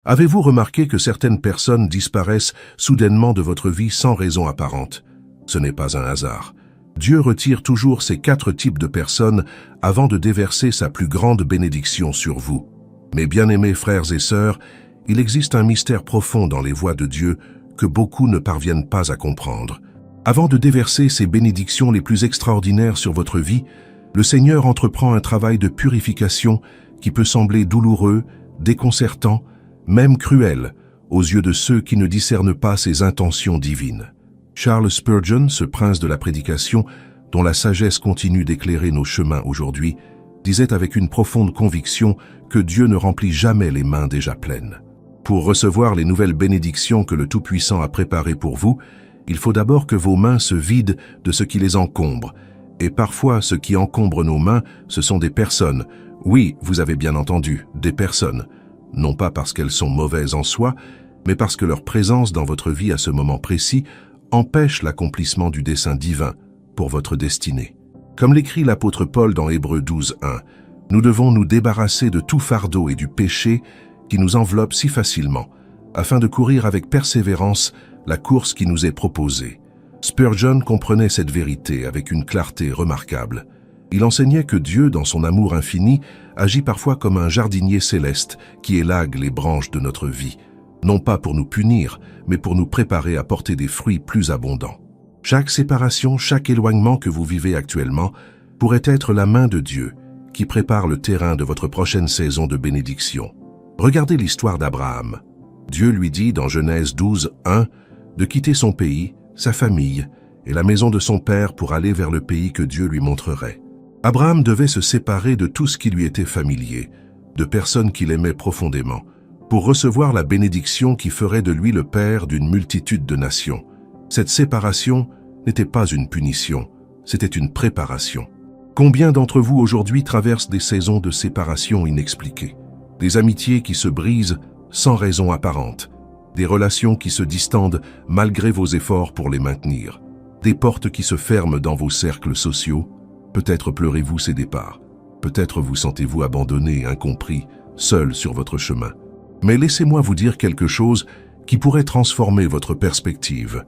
Avez-vous remarqué que certaines personnes disparaissent soudainement de votre vie sans raison apparente? Ce n'est pas un hasard. Dieu retire toujours ces 4 types de personnes avant de déverser sa plus grande bénédiction sur vous. Mes bien-aimés frères et sœurs, il existe un mystère profond dans les voies de Dieu que beaucoup ne parviennent pas à comprendre. Avant de déverser ses bénédictions les plus extraordinaires sur votre vie, le Seigneur entreprend un travail de purification qui peut sembler douloureux, déconcertant, même cruel, aux yeux de ceux qui ne discernent pas ses intentions divines. Charles Spurgeon, ce prince de la prédication, dont la sagesse continue d'éclairer nos chemins aujourd'hui, disait avec une profonde conviction que Dieu ne remplit jamais les mains déjà pleines. Pour recevoir les nouvelles bénédictions que le Tout-Puissant a préparées pour vous, il faut d'abord que vos mains se vident de ce qui les encombre. Et parfois, ce qui encombre nos mains, ce sont des personnes. Oui, vous avez bien entendu, des personnes. Non pas parce qu'elles sont mauvaises en soi, mais parce que leur présence dans votre vie à ce moment précis empêche l'accomplissement du dessein divin pour votre destinée. Comme l'écrit l'apôtre Paul dans Hébreux 12:1, nous devons nous débarrasser de tout fardeau et du péché qui nous enveloppe si facilement, afin de courir avec persévérance la course qui nous est proposée. Spurgeon comprenait cette vérité avec une clarté remarquable. Il enseignait que Dieu, dans son amour infini, agit parfois comme un jardinier céleste qui élague les branches de notre vie, non pas pour nous punir, mais pour nous préparer à porter des fruits plus abondants. Chaque séparation, chaque éloignement que vous vivez actuellement pourrait être la main de Dieu qui prépare le terrain de votre prochaine saison de bénédiction. Regardez l'histoire d'Abraham. Dieu lui dit dans Genèse 12:1 de quitter son pays, sa famille et la maison de son père pour aller vers le pays que Dieu lui montrerait. Abraham devait se séparer de tout ce qui lui était familier, de personnes qu'il aimait profondément, pour recevoir la bénédiction qui ferait de lui le père d'une multitude de nations. Cette séparation n'était pas une punition, c'était une préparation. Combien d'entre vous aujourd'hui traversent des saisons de séparation inexpliquées? Des amitiés qui se brisent sans raison apparente, des relations qui se distendent malgré vos efforts pour les maintenir, des portes qui se ferment dans vos cercles sociaux. Peut-être pleurez-vous ces départs, peut-être vous sentez-vous abandonné, incompris, seul sur votre chemin. Mais laissez-moi vous dire quelque chose qui pourrait transformer votre perspective.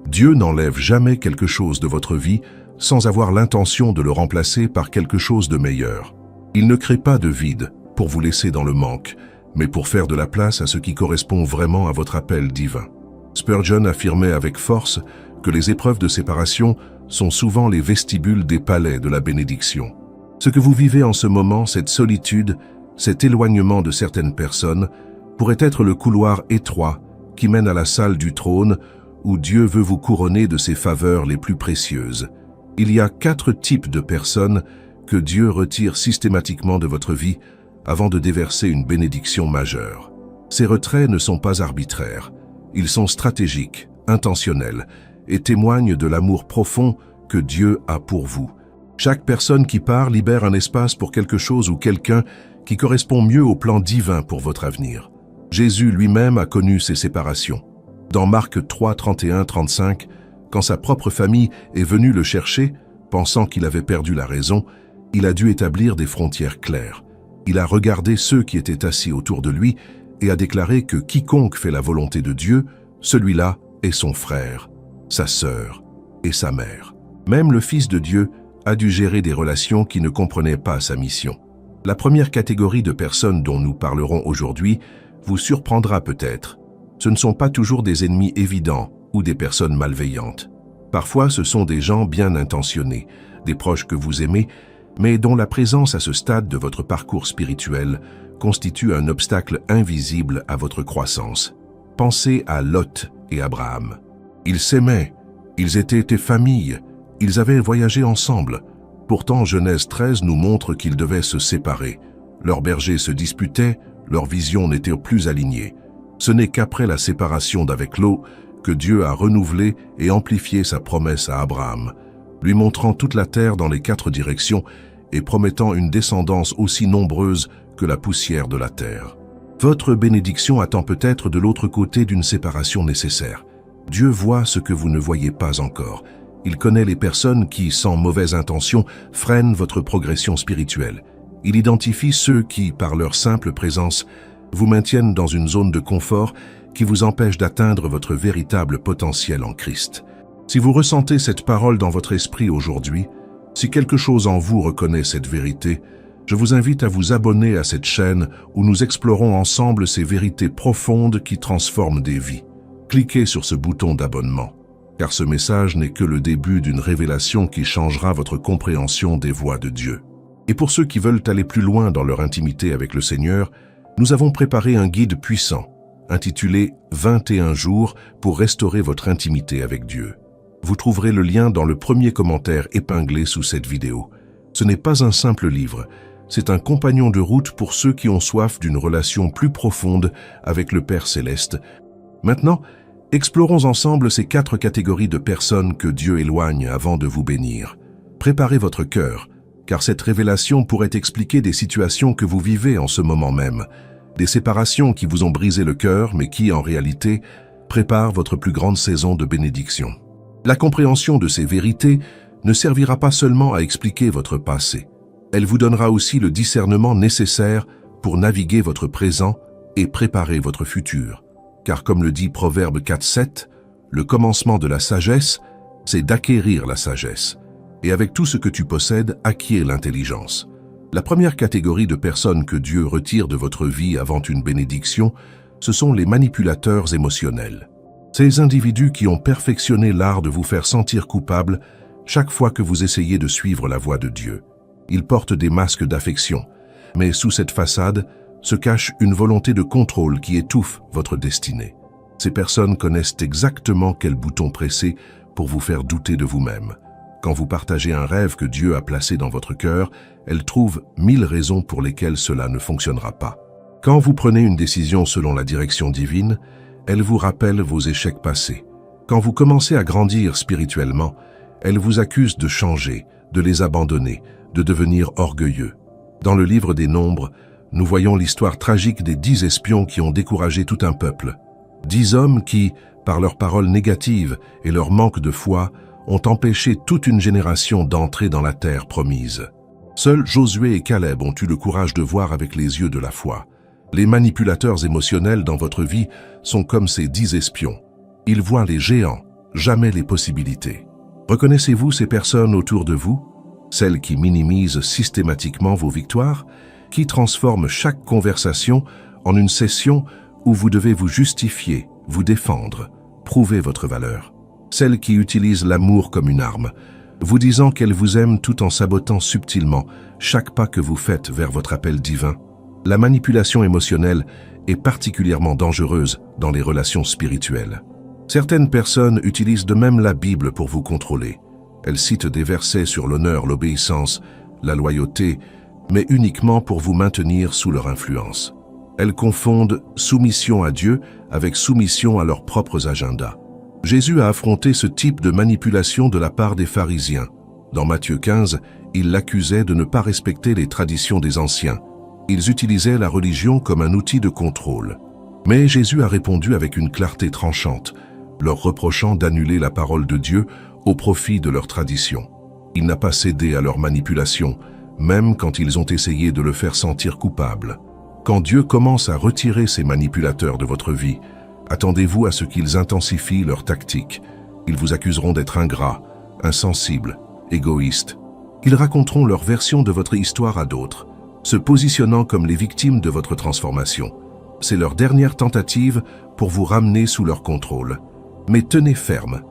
Dieu n'enlève jamais quelque chose de votre vie sans avoir l'intention de le remplacer par quelque chose de meilleur. Il ne crée pas de vide pour vous laisser dans le manque, mais pour faire de la place à ce qui correspond vraiment à votre appel divin. Spurgeon affirmait avec force que les épreuves de séparation sont souvent les vestibules des palais de la bénédiction. Ce que vous vivez en ce moment, cette solitude, cet éloignement de certaines personnes, pourrait être le couloir étroit qui mène à la salle du trône où Dieu veut vous couronner de ses faveurs les plus précieuses. Il y a 4 types de personnes que Dieu retire systématiquement de votre vie avant de déverser une bénédiction majeure. Ces retraits ne sont pas arbitraires, ils sont stratégiques, intentionnels, et témoignent de l'amour profond que Dieu a pour vous. Chaque personne qui part libère un espace pour quelque chose ou quelqu'un qui correspond mieux au plan divin pour votre avenir. Jésus lui-même a connu ces séparations. Dans Marc 3, 31-35, quand sa propre famille est venue le chercher, pensant qu'il avait perdu la raison, il a dû établir des frontières claires. Il a regardé ceux qui étaient assis autour de lui et a déclaré que quiconque fait la volonté de Dieu, celui-là est son frère, sa sœur et sa mère. Même le Fils de Dieu a dû gérer des relations qui ne comprenaient pas sa mission. La première catégorie de personnes dont nous parlerons aujourd'hui vous surprendra peut-être. Ce ne sont pas toujours des ennemis évidents ou des personnes malveillantes. Parfois, ce sont des gens bien intentionnés, des proches que vous aimez, mais dont la présence à ce stade de votre parcours spirituel constitue un obstacle invisible à votre croissance. Pensez à Lot et Abraham. Ils s'aimaient, ils étaient famille, ils avaient voyagé ensemble. Pourtant, Genèse 13 nous montre qu'ils devaient se séparer. Leurs bergers se disputaient, leurs visions n'étaient plus alignées. Ce n'est qu'après la séparation d'avec Lot que Dieu a renouvelé et amplifié sa promesse à Abraham, lui montrant toute la terre dans les 4 directions et promettant une descendance aussi nombreuse que la poussière de la terre. Votre bénédiction attend peut-être de l'autre côté d'une séparation nécessaire. Dieu voit ce que vous ne voyez pas encore. Il connaît les personnes qui, sans mauvaise intention, freinent votre progression spirituelle. Il identifie ceux qui, par leur simple présence, vous maintiennent dans une zone de confort qui vous empêche d'atteindre votre véritable potentiel en Christ. Si vous ressentez cette parole dans votre esprit aujourd'hui, si quelque chose en vous reconnaît cette vérité, je vous invite à vous abonner à cette chaîne où nous explorons ensemble ces vérités profondes qui transforment des vies. Cliquez sur ce bouton d'abonnement, car ce message n'est que le début d'une révélation qui changera votre compréhension des voies de Dieu. Et pour ceux qui veulent aller plus loin dans leur intimité avec le Seigneur, nous avons préparé un guide puissant, intitulé « 21 jours pour restaurer votre intimité avec Dieu ». Vous trouverez le lien dans le premier commentaire épinglé sous cette vidéo. Ce n'est pas un simple livre, c'est un compagnon de route pour ceux qui ont soif d'une relation plus profonde avec le Père Céleste. Maintenant, explorons ensemble ces 4 catégories de personnes que Dieu éloigne avant de vous bénir. Préparez votre cœur, car cette révélation pourrait expliquer des situations que vous vivez en ce moment même, des séparations qui vous ont brisé le cœur, mais qui, en réalité, préparent votre plus grande saison de bénédiction. La compréhension de ces vérités ne servira pas seulement à expliquer votre passé. Elle vous donnera aussi le discernement nécessaire pour naviguer votre présent et préparer votre futur. Car comme le dit Proverbe 4:7, le commencement de la sagesse, c'est d'acquérir la sagesse. Et avec tout ce que tu possèdes, acquiers l'intelligence. La première catégorie de personnes que Dieu retire de votre vie avant une bénédiction, ce sont les manipulateurs émotionnels. Ces individus qui ont perfectionné l'art de vous faire sentir coupable chaque fois que vous essayez de suivre la voie de Dieu. Ils portent des masques d'affection, mais sous cette façade se cache une volonté de contrôle qui étouffe votre destinée. Ces personnes connaissent exactement quel bouton presser pour vous faire douter de vous-même. Quand vous partagez un rêve que Dieu a placé dans votre cœur, elles trouvent 1000 raisons pour lesquelles cela ne fonctionnera pas. Quand vous prenez une décision selon la direction divine, elles vous rappellent vos échecs passés. Quand vous commencez à grandir spirituellement, elles vous accusent de changer, de les abandonner, de devenir orgueilleux. Dans le livre des Nombres, nous voyons l'histoire tragique des 10 espions qui ont découragé tout un peuple. 10 hommes qui, par leurs paroles négatives et leur manque de foi, ont empêché toute une génération d'entrer dans la terre promise. Seuls Josué et Caleb ont eu le courage de voir avec les yeux de la foi. Les manipulateurs émotionnels dans votre vie sont comme ces 10 espions. Ils voient les géants, jamais les possibilités. Reconnaissez-vous ces personnes autour de vous? Celles qui minimisent systématiquement vos victoires, qui transforment chaque conversation en une session où vous devez vous justifier, vous défendre, prouver votre valeur. Celles qui utilisent l'amour comme une arme, vous disant qu'elles vous aiment tout en sabotant subtilement chaque pas que vous faites vers votre appel divin. La manipulation émotionnelle est particulièrement dangereuse dans les relations spirituelles. Certaines personnes utilisent de même la Bible pour vous contrôler. Elles citent des versets sur l'honneur, l'obéissance, la loyauté, mais uniquement pour vous maintenir sous leur influence. Elles confondent soumission à Dieu avec soumission à leurs propres agendas. Jésus a affronté ce type de manipulation de la part des pharisiens. Dans Matthieu 15, il l'accusait de ne pas respecter les traditions des anciens. Ils utilisaient la religion comme un outil de contrôle. Mais Jésus a répondu avec une clarté tranchante, leur reprochant d'annuler la parole de Dieu au profit de leur tradition. Il n'a pas cédé à leur manipulation, même quand ils ont essayé de le faire sentir coupable. Quand Dieu commence à retirer ces manipulateurs de votre vie, attendez-vous à ce qu'ils intensifient leurs tactiques. Ils vous accuseront d'être ingrats, insensibles, égoïstes. Ils raconteront leur version de votre histoire à d'autres, se positionnant comme les victimes de votre transformation. C'est leur dernière tentative pour vous ramener sous leur contrôle. Mais tenez ferme,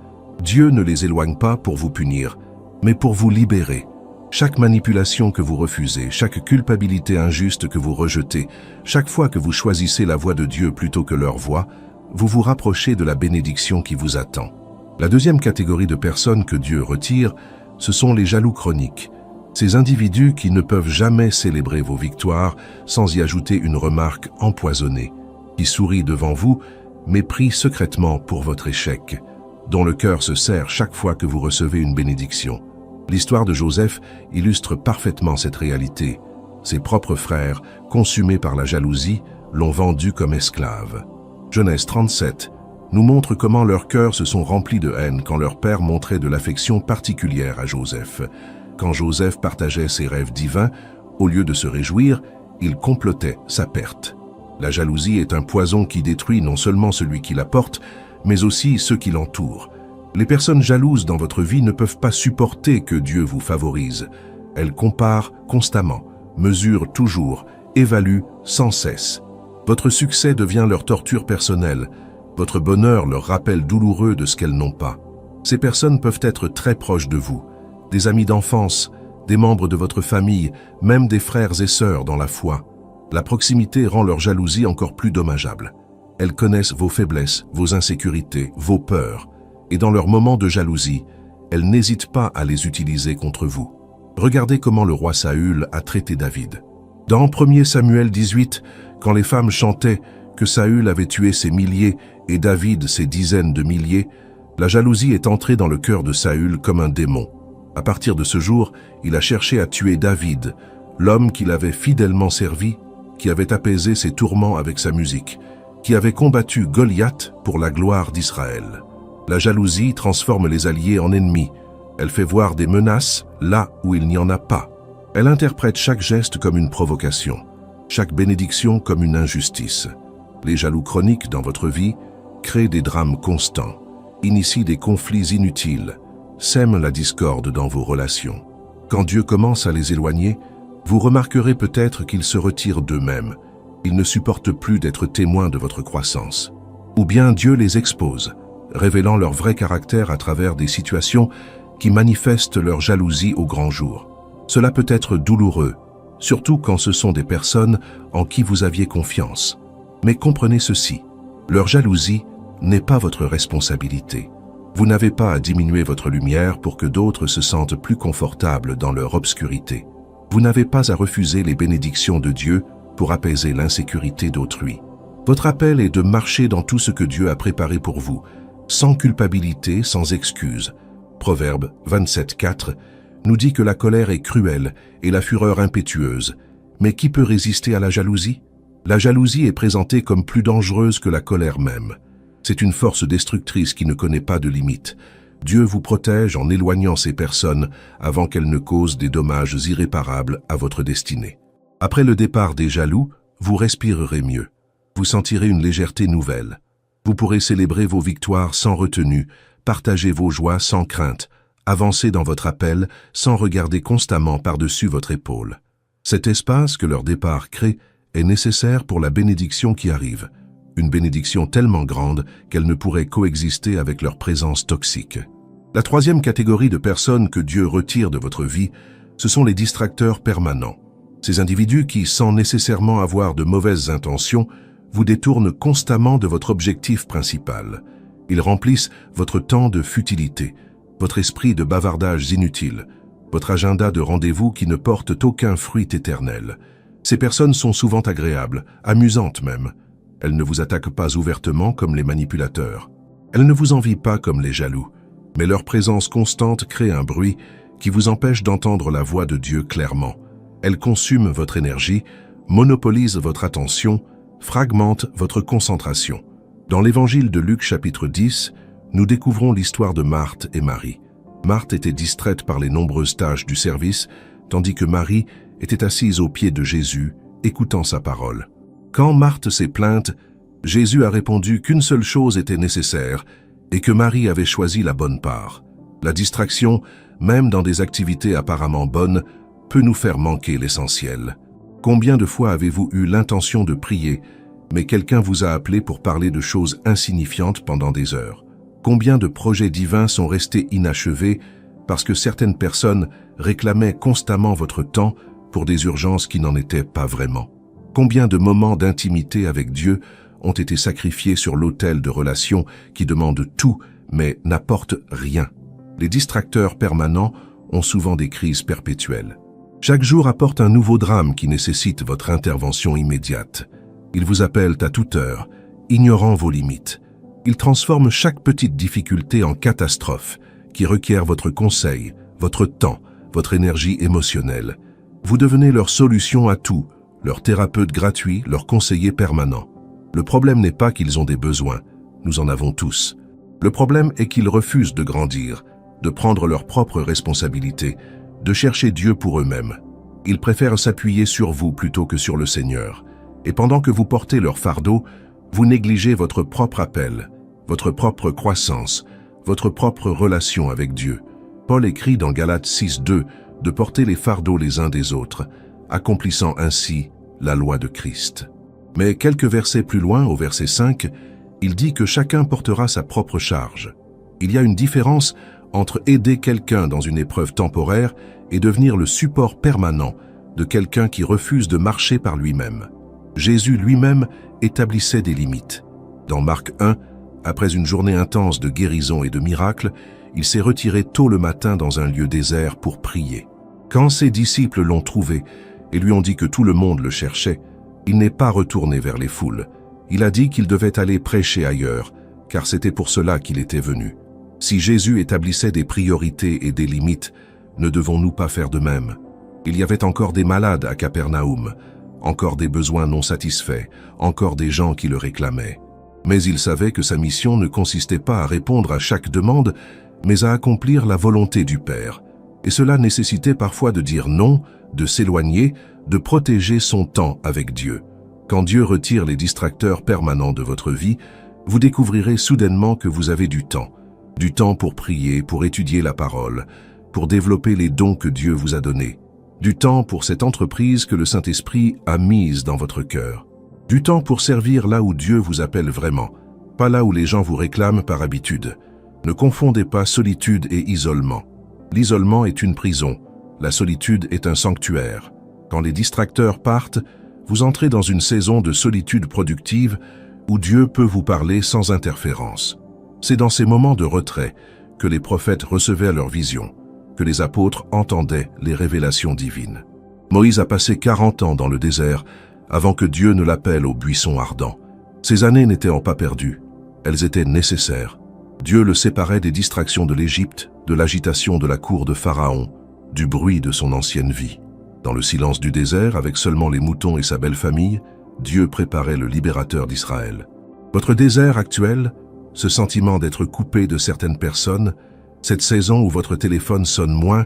Dieu ne les éloigne pas pour vous punir, mais pour vous libérer. Chaque manipulation que vous refusez, chaque culpabilité injuste que vous rejetez, chaque fois que vous choisissez la voie de Dieu plutôt que leur voie, vous vous rapprochez de la bénédiction qui vous attend. La deuxième catégorie de personnes que Dieu retire, ce sont les jaloux chroniques. Ces individus qui ne peuvent jamais célébrer vos victoires sans y ajouter une remarque empoisonnée, qui sourit devant vous, mais prie secrètement pour votre échec, dont le cœur se serre chaque fois que vous recevez une bénédiction. L'histoire de Joseph illustre parfaitement cette réalité. Ses propres frères, consumés par la jalousie, l'ont vendu comme esclave. Genèse 37 nous montre comment leurs cœurs se sont remplis de haine quand leur père montrait de l'affection particulière à Joseph. Quand Joseph partageait ses rêves divins, au lieu de se réjouir, il complotait sa perte. La jalousie est un poison qui détruit non seulement celui qui la porte, mais aussi ceux qui l'entourent. Les personnes jalouses dans votre vie ne peuvent pas supporter que Dieu vous favorise. Elles comparent constamment, mesurent toujours, évaluent sans cesse. Votre succès devient leur torture personnelle. Votre bonheur leur rappel douloureux de ce qu'elles n'ont pas. Ces personnes peuvent être très proches de vous, des amis d'enfance, des membres de votre famille, même des frères et sœurs dans la foi. La proximité rend leur jalousie encore plus dommageable. Elles connaissent vos faiblesses, vos insécurités, vos peurs. Et dans leurs moments de jalousie, elles n'hésitent pas à les utiliser contre vous. Regardez comment le roi Saül a traité David. Dans 1 Samuel 18, quand les femmes chantaient que Saül avait tué ses milliers et David ses dizaines de milliers, la jalousie est entrée dans le cœur de Saül comme un démon. À partir de ce jour, il a cherché à tuer David, l'homme qu'il avait fidèlement servi, qui avait apaisé ses tourments avec sa musique, qui avait combattu Goliath pour la gloire d'Israël. La jalousie transforme les alliés en ennemis. Elle fait voir des menaces là où il n'y en a pas. Elle interprète chaque geste comme une provocation, chaque bénédiction comme une injustice. Les jaloux chroniques dans votre vie créent des drames constants, initient des conflits inutiles, sèment la discorde dans vos relations. Quand Dieu commence à les éloigner, vous remarquerez peut-être qu'ils se retirent d'eux-mêmes. Ils ne supportent plus d'être témoins de votre croissance. Ou bien Dieu les expose, révélant leur vrai caractère à travers des situations qui manifestent leur jalousie au grand jour. Cela peut être douloureux, surtout quand ce sont des personnes en qui vous aviez confiance. Mais comprenez ceci, leur jalousie n'est pas votre responsabilité. Vous n'avez pas à diminuer votre lumière pour que d'autres se sentent plus confortables dans leur obscurité. Vous n'avez pas à refuser les bénédictions de Dieu pour apaiser l'insécurité d'autrui. Votre appel est de marcher dans tout ce que Dieu a préparé pour vous, sans culpabilité, sans excuse. Proverbe 27:4 nous dit que la colère est cruelle et la fureur impétueuse. Mais qui peut résister à la jalousie? La jalousie est présentée comme plus dangereuse que la colère même. C'est une force destructrice qui ne connaît pas de limites. Dieu vous protège en éloignant ces personnes avant qu'elles ne causent des dommages irréparables à votre destinée. Après le départ des jaloux, vous respirerez mieux. Vous sentirez une légèreté nouvelle. Vous pourrez célébrer vos victoires sans retenue, partager vos joies sans crainte, avancer dans votre appel sans regarder constamment par-dessus votre épaule. Cet espace que leur départ crée est nécessaire pour la bénédiction qui arrive. Une bénédiction tellement grande qu'elle ne pourrait coexister avec leur présence toxique. La troisième catégorie de personnes que Dieu retire de votre vie, ce sont les distracteurs permanents. Ces individus qui, sans nécessairement avoir de mauvaises intentions, vous détournent constamment de votre objectif principal. Ils remplissent votre temps de futilité, votre esprit de bavardages inutiles, votre agenda de rendez-vous qui ne portent aucun fruit éternel. Ces personnes sont souvent agréables, amusantes même. Elles ne vous attaquent pas ouvertement comme les manipulateurs. Elles ne vous envient pas comme les jaloux. Mais leur présence constante crée un bruit qui vous empêche d'entendre la voix de Dieu clairement. Elles consument votre énergie, monopolisent votre attention, fragmentent votre concentration. Dans l'évangile de Luc chapitre 10, nous découvrons l'histoire de Marthe et Marie. Marthe était distraite par les nombreuses tâches du service, tandis que Marie était assise aux pieds de Jésus, écoutant sa parole. Quand Marthe s'est plainte, Jésus a répondu qu'une seule chose était nécessaire et que Marie avait choisi la bonne part. La distraction, même dans des activités apparemment bonnes, peut nous faire manquer l'essentiel. Combien de fois avez-vous eu l'intention de prier, mais quelqu'un vous a appelé pour parler de choses insignifiantes pendant des heures? Combien de projets divins sont restés inachevés parce que certaines personnes réclamaient constamment votre temps pour des urgences qui n'en étaient pas vraiment? Combien de moments d'intimité avec Dieu ont été sacrifiés sur l'autel de relations qui demandent tout mais n'apportent rien? Les distracteurs permanents ont souvent des crises perpétuelles. Chaque jour apporte un nouveau drame qui nécessite votre intervention immédiate. Ils vous appellent à toute heure, ignorant vos limites. Ils transforment chaque petite difficulté en catastrophe qui requiert votre conseil, votre temps, votre énergie émotionnelle. Vous devenez leur solution à tout, leur thérapeute gratuit, leur conseiller permanent. Le problème n'est pas qu'ils ont des besoins, nous en avons tous. Le problème est qu'ils refusent de grandir, de prendre leurs propres responsabilités, de chercher Dieu pour eux-mêmes. Ils préfèrent s'appuyer sur vous plutôt que sur le Seigneur. Et pendant que vous portez leur fardeau, vous négligez votre propre appel, votre propre croissance, votre propre relation avec Dieu. Paul écrit dans Galates 6:2 de porter les fardeaux les uns des autres, accomplissant ainsi la loi de Christ. Mais quelques versets plus loin, au verset 5, il dit que chacun portera sa propre charge. Il y a une différence entre aider quelqu'un dans une épreuve temporaire et devenir le support permanent de quelqu'un qui refuse de marcher par lui-même. Jésus lui-même établissait des limites. Dans Marc 1, après une journée intense de guérison et de miracles, il s'est retiré tôt le matin dans un lieu désert pour prier. Quand ses disciples l'ont trouvé et lui ont dit que tout le monde le cherchait, il n'est pas retourné vers les foules. Il a dit qu'il devait aller prêcher ailleurs, car c'était pour cela qu'il était venu. Si Jésus établissait des priorités et des limites, ne devons-nous pas faire de même? Il y avait encore des malades à Capernaum, encore des besoins non satisfaits, encore des gens qui le réclamaient. Mais il savait que sa mission ne consistait pas à répondre à chaque demande, mais à accomplir la volonté du Père. Et cela nécessitait parfois de dire non, de s'éloigner, de protéger son temps avec Dieu. Quand Dieu retire les distracteurs permanents de votre vie, vous découvrirez soudainement que vous avez du temps pour prier, pour étudier la parole, pour développer les dons que Dieu vous a donnés, du temps pour cette entreprise que le Saint-Esprit a mise dans votre cœur, du temps pour servir là où Dieu vous appelle vraiment, pas là où les gens vous réclament par habitude. Ne confondez pas solitude et isolement. L'isolement est une prison, la solitude est un sanctuaire. Quand les distracteurs partent, vous entrez dans une saison de solitude productive où Dieu peut vous parler sans interférence. C'est dans ces moments de retrait que les prophètes recevaient leurs visions, que les apôtres entendaient les révélations divines. Moïse a passé 40 ans dans le désert avant que Dieu ne l'appelle au buisson ardent. Ces années n'étaient pas perdues, elles étaient nécessaires. Dieu le séparait des distractions de l'Égypte, de l'agitation de la cour de Pharaon, du bruit de son ancienne vie. Dans le silence du désert, avec seulement les moutons et sa belle famille, Dieu préparait le libérateur d'Israël. Votre désert actuel, ce sentiment d'être coupé de certaines personnes, cette saison où votre téléphone sonne moins,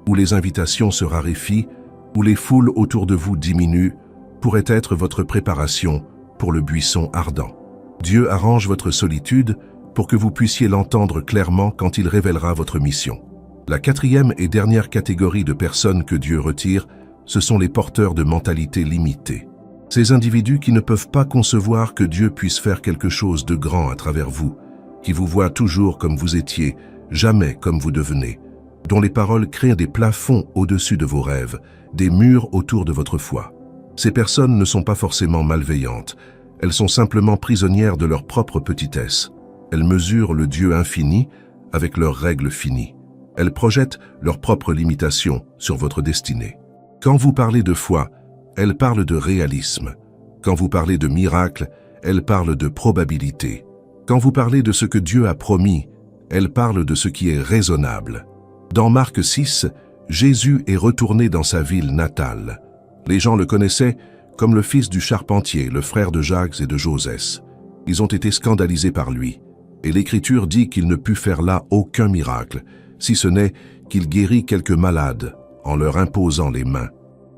où les invitations se raréfient, où les foules autour de vous diminuent, pourrait être votre préparation pour le buisson ardent. Dieu arrange votre solitude pour que vous puissiez l'entendre clairement quand il révélera votre mission. La quatrième et dernière catégorie de personnes que Dieu retire, ce sont les porteurs de mentalité limitée. Ces individus qui ne peuvent pas concevoir que Dieu puisse faire quelque chose de grand à travers vous, qui vous voient toujours comme vous étiez, jamais comme vous devenez, dont les paroles créent des plafonds au-dessus de vos rêves, des murs autour de votre foi. Ces personnes ne sont pas forcément malveillantes, elles sont simplement prisonnières de leur propre petitesse. Elles mesurent le Dieu infini avec leurs règles finies. Elles projettent leurs propres limitations sur votre destinée. Quand vous parlez de foi, elles parlent de réalisme. Quand vous parlez de miracle, elles parlent de probabilité. Quand vous parlez de ce que Dieu a promis, elles parlent de ce qui est raisonnable. Dans Marc 6, Jésus est retourné dans sa ville natale. Les gens le connaissaient comme le fils du charpentier, le frère de Jacques et de Josès. Ils ont été scandalisés par lui. Et l'Écriture dit qu'il ne put faire là aucun miracle, si ce n'est qu'il guérit quelques malades en leur imposant les mains.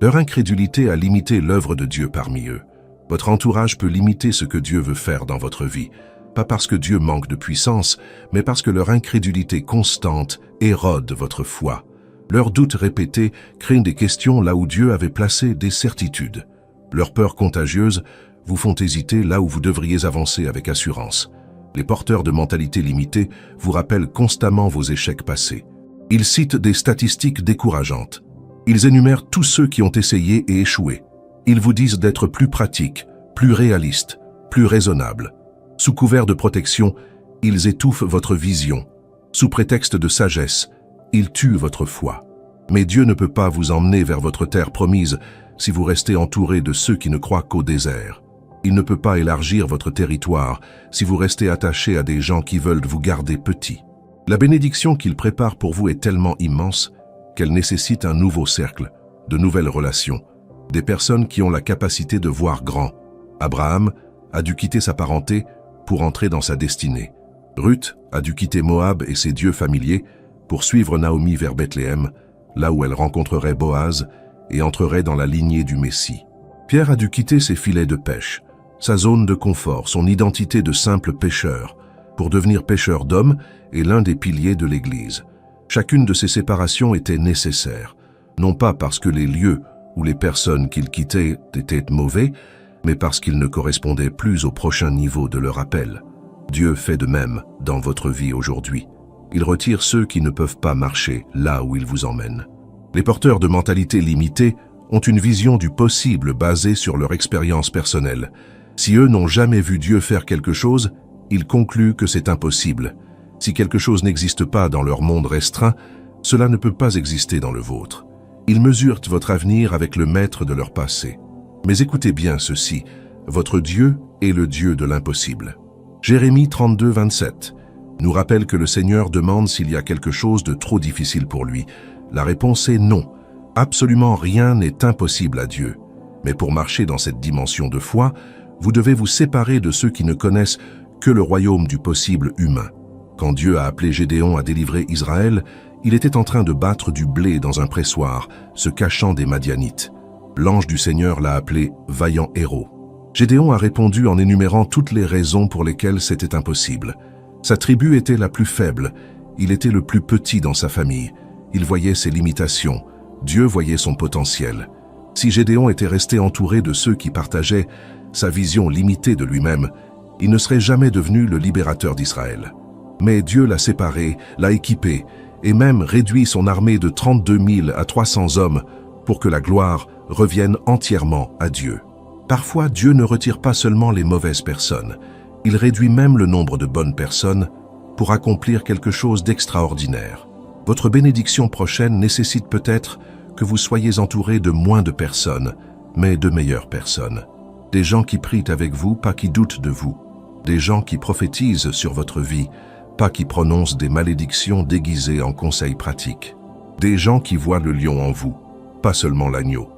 Leur incrédulité a limité l'œuvre de Dieu parmi eux. Votre entourage peut limiter ce que Dieu veut faire dans votre vie, pas parce que Dieu manque de puissance, mais parce que leur incrédulité constante érode votre foi. Leurs doutes répétés créent des questions là où Dieu avait placé des certitudes. Leurs peurs contagieuses vous font hésiter là où vous devriez avancer avec assurance. Les porteurs de mentalité limitée vous rappellent constamment vos échecs passés. Ils citent des statistiques décourageantes. Ils énumèrent tous ceux qui ont essayé et échoué. Ils vous disent d'être plus pratique, plus réaliste, plus raisonnable. Sous couvert de protection, ils étouffent votre vision. Sous prétexte de sagesse, ils tuent votre foi. Mais Dieu ne peut pas vous emmener vers votre terre promise si vous restez entouré de ceux qui ne croient qu'au désert. Il ne peut pas élargir votre territoire si vous restez attaché à des gens qui veulent vous garder petit. La bénédiction qu'il prépare pour vous est tellement immense qu'elle nécessite un nouveau cercle, de nouvelles relations, des personnes qui ont la capacité de voir grand. Abraham a dû quitter sa parenté pour entrer dans sa destinée. Ruth a dû quitter Moab et ses dieux familiers pour suivre Naomi vers Bethléem, là où elle rencontrerait Boaz et entrerait dans la lignée du Messie. Pierre a dû quitter ses filets de pêche, sa zone de confort, son identité de simple pêcheur, pour devenir pêcheur d'hommes et l'un des piliers de l'Église. Chacune de ces séparations était nécessaire, non pas parce que les lieux ou les personnes qu'il quittait étaient mauvais, mais parce qu'ils ne correspondaient plus au prochain niveau de leur appel. Dieu fait de même dans votre vie aujourd'hui. Il retire ceux qui ne peuvent pas marcher là où il vous emmène. Les porteurs de mentalité limitée ont une vision du possible basée sur leur expérience personnelle. Si eux n'ont jamais vu Dieu faire quelque chose, ils concluent que c'est impossible. Si quelque chose n'existe pas dans leur monde restreint, cela ne peut pas exister dans le vôtre. Ils mesurent votre avenir avec le maître de leur passé. Mais écoutez bien ceci, votre Dieu est le Dieu de l'impossible. Jérémie 32, 27 nous rappelle que le Seigneur demande s'il y a quelque chose de trop difficile pour lui. La réponse est non. Absolument rien n'est impossible à Dieu. Mais pour marcher dans cette dimension de foi, vous devez vous séparer de ceux qui ne connaissent que le royaume du possible humain. Quand Dieu a appelé Gédéon à délivrer Israël, il était en train de battre du blé dans un pressoir, se cachant des Madianites. L'ange du Seigneur l'a appelé « vaillant héros ». Gédéon a répondu en énumérant toutes les raisons pour lesquelles c'était impossible. Sa tribu était la plus faible, il était le plus petit dans sa famille, il voyait ses limitations, Dieu voyait son potentiel. Si Gédéon était resté entouré de ceux qui partageaient sa vision limitée de lui-même, il ne serait jamais devenu le libérateur d'Israël. Mais Dieu l'a séparé, l'a équipé, et même réduit son armée de 32 000 à 300 hommes pour que la gloire revienne entièrement à Dieu. Parfois, Dieu ne retire pas seulement les mauvaises personnes, il réduit même le nombre de bonnes personnes pour accomplir quelque chose d'extraordinaire. Votre bénédiction prochaine nécessite peut-être que vous soyez entouré de moins de personnes, mais de meilleures personnes. Des gens qui prient avec vous, pas qui doutent de vous. Des gens qui prophétisent sur votre vie, pas qui prononcent des malédictions déguisées en conseils pratiques. Des gens qui voient le lion en vous, pas seulement l'agneau.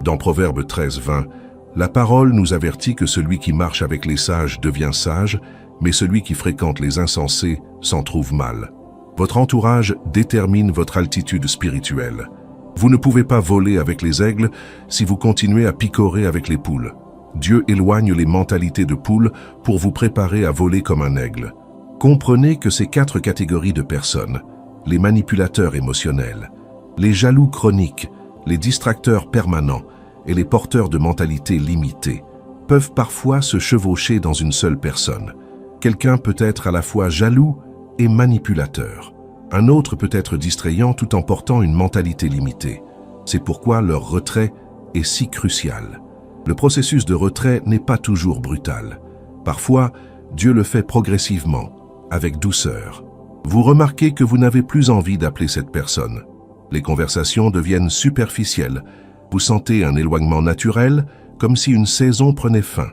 Dans Proverbe 13, 20, la parole nous avertit que celui qui marche avec les sages devient sage, mais celui qui fréquente les insensés s'en trouve mal. Votre entourage détermine votre altitude spirituelle. Vous ne pouvez pas voler avec les aigles si vous continuez à picorer avec les poules. Dieu éloigne les mentalités de poules pour vous préparer à voler comme un aigle. Comprenez que ces 4 catégories de personnes, les manipulateurs émotionnels, les jaloux chroniques, les distracteurs permanents et les porteurs de mentalité limitée, peuvent parfois se chevaucher dans une seule personne. Quelqu'un peut être à la fois jaloux et manipulateur. Un autre peut être distrayant tout en portant une mentalité limitée. C'est pourquoi leur retrait est si crucial. Le processus de retrait n'est pas toujours brutal. Parfois, Dieu le fait progressivement, avec douceur. Vous remarquez que vous n'avez plus envie d'appeler cette personne. Les conversations deviennent superficielles. Vous sentez un éloignement naturel, comme si une saison prenait fin.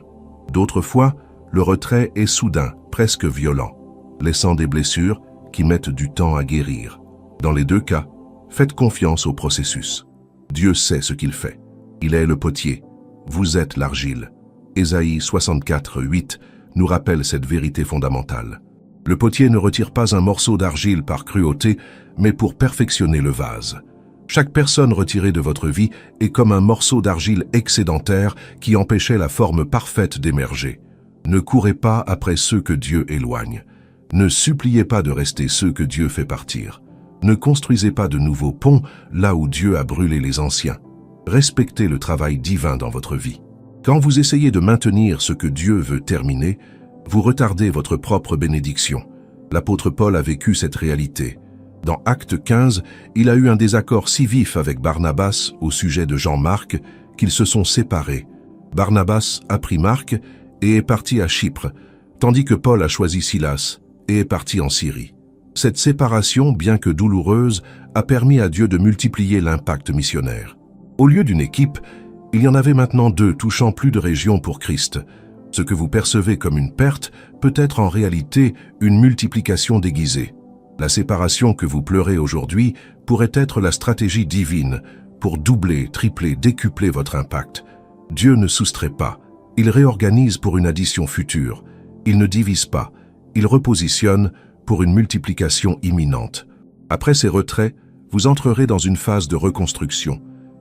D'autres fois, le retrait est soudain, presque violent, laissant des blessures qui mettent du temps à guérir. Dans les 2 cas, faites confiance au processus. Dieu sait ce qu'il fait. Il est le potier. Vous êtes l'argile. Ésaïe 64, 8 nous rappelle cette vérité fondamentale. Le potier ne retire pas un morceau d'argile par cruauté, mais pour perfectionner le vase. Chaque personne retirée de votre vie est comme un morceau d'argile excédentaire qui empêchait la forme parfaite d'émerger. Ne courez pas après ceux que Dieu éloigne. Ne suppliez pas de rester ceux que Dieu fait partir. Ne construisez pas de nouveaux ponts là où Dieu a brûlé les anciens. Respectez le travail divin dans votre vie. Quand vous essayez de maintenir ce que Dieu veut terminer, vous retardez votre propre bénédiction. L'apôtre Paul a vécu cette réalité. Dans Actes 15, il a eu un désaccord si vif avec Barnabas au sujet de Jean-Marc qu'ils se sont séparés. Barnabas a pris Marc et est parti à Chypre, tandis que Paul a choisi Silas et est parti en Syrie. Cette séparation, bien que douloureuse, a permis à Dieu de multiplier l'impact missionnaire. Au lieu d'une équipe, il y en avait maintenant 2 touchant plus de régions pour Christ. Ce que vous percevez comme une perte peut être en réalité une multiplication déguisée. La séparation que vous pleurez aujourd'hui pourrait être la stratégie divine pour doubler, tripler, décupler votre impact. Dieu ne soustrait pas, il réorganise pour une addition future. Il ne divise pas, il repositionne pour une multiplication imminente. Après ces retraits, vous entrerez dans une phase de reconstruction.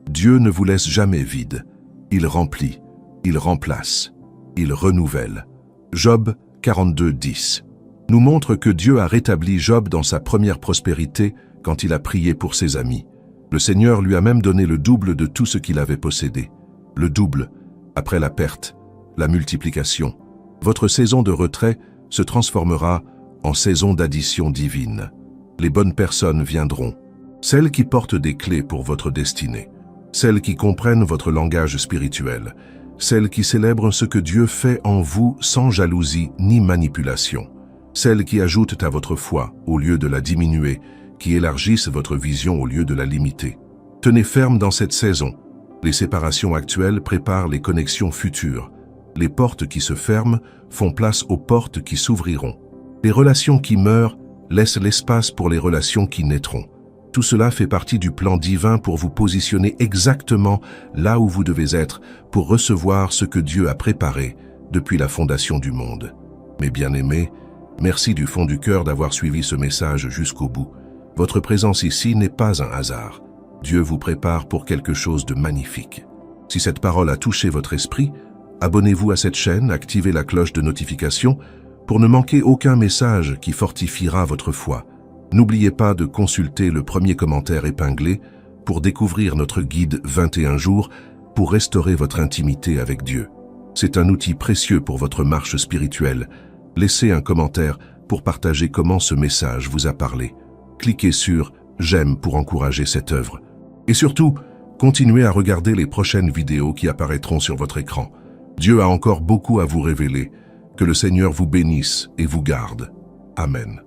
Dieu ne vous laisse jamais vide. Il remplit. Il remplace. Il renouvelle. Job 42:10 nous montre que Dieu a rétabli Job dans sa première prospérité quand il a prié pour ses amis. Le Seigneur lui a même donné le double de tout ce qu'il avait possédé. Le double, après la perte, la multiplication. Votre saison de retrait se transformera en saison d'addition divine. Les bonnes personnes viendront, celles qui portent des clés pour votre destinée, celles qui comprennent votre langage spirituel, celles qui célèbrent ce que Dieu fait en vous sans jalousie ni manipulation, celles qui ajoutent à votre foi au lieu de la diminuer, qui élargissent votre vision au lieu de la limiter. Tenez ferme dans cette saison. Les séparations actuelles préparent les connexions futures. Les portes qui se ferment font place aux portes qui s'ouvriront. Les relations qui meurent laissent l'espace pour les relations qui naîtront. Tout cela fait partie du plan divin pour vous positionner exactement là où vous devez être pour recevoir ce que Dieu a préparé depuis la fondation du monde. Mes bien-aimés, merci du fond du cœur d'avoir suivi ce message jusqu'au bout. Votre présence ici n'est pas un hasard. Dieu vous prépare pour quelque chose de magnifique. Si cette parole a touché votre esprit, abonnez-vous à cette chaîne, activez la cloche de notification pour ne manquer aucun message qui fortifiera votre foi. N'oubliez pas de consulter le premier commentaire épinglé pour découvrir notre guide 21 jours pour restaurer votre intimité avec Dieu. C'est un outil précieux pour votre marche spirituelle. Laissez un commentaire pour partager comment ce message vous a parlé. Cliquez sur « J'aime » pour encourager cette œuvre. Et surtout, continuez à regarder les prochaines vidéos qui apparaîtront sur votre écran. Dieu a encore beaucoup à vous révéler. Que le Seigneur vous bénisse et vous garde. Amen.